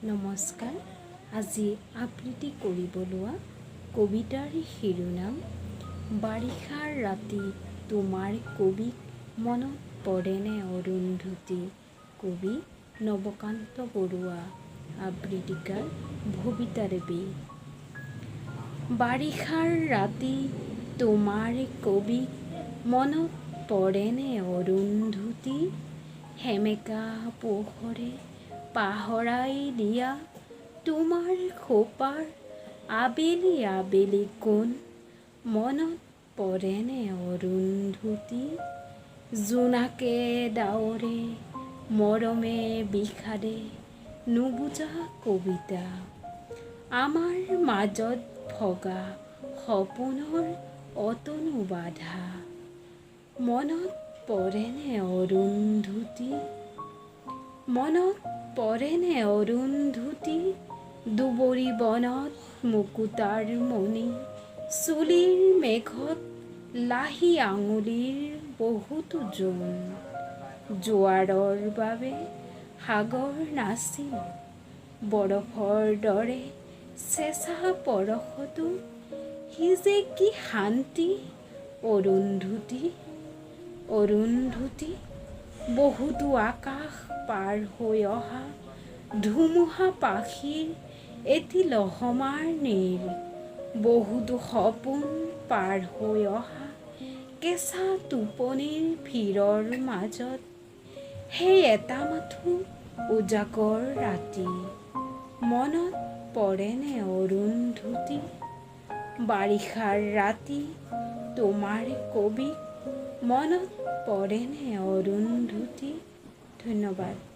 নমস্কাৰ। আজি আবৃত্তি কৰিব লোৱা কবিতাৰ শিৰোনাম বাৰিষাৰ ৰাতি তোমাৰ কবিক মনত পৰেনে অৰুন্ধতী। কবি নৱকান্ত বৰুৱা, আবৃত্তিকাৰ ভবিতা দেৱী। বাৰিষাৰ ৰাতি তোমাৰ কবিক মনত পৰেনে অৰুন্ধতী। সেমেকা পোহৰে পাহৰাই দিয়া তোমাৰ খোপাৰ আবেলি আবেলি কোণ মনত পৰেনে অৰুন্ধতী। জোনাকে ডাৱৰে মৰমে বিষাদে নুবুজা কবিতা, আমাৰ মাজত ভগা সপোনৰ অতনো বাধা মনত পৰেনে অৰুন্ধতী। মনত পৰেনে অৰুন্ধতী। দুবৰি বনত মুকুতাৰ মণি, চুলিৰ মেঘত লাহি আঙুলিৰ বহুতো জোন। জোৱাৰৰ বাবে সাগৰ নাছিল বৰফৰ দৰে চেঁচা পৰশতো, সি যে কি শান্তি অৰুন্ধতী। অৰুন্ধতী বহুতো আকাশ পাৰ হৈ অহা ধুমুহা পাখিৰ এটি লহমাৰ নীৰ, বহুতো সপোন পাৰ হৈ অহা কেঁচা টোপনিৰ ভিৰৰ মাজত সেই এটা মাথো উজাগৰ ৰাতি মনত পৰেনে অৰুন্ধতী। বাৰিষাৰ ৰাতি তোমাৰ কবিক মনত পৰেনে অৰুন্ধতী। ধন্যবাদ।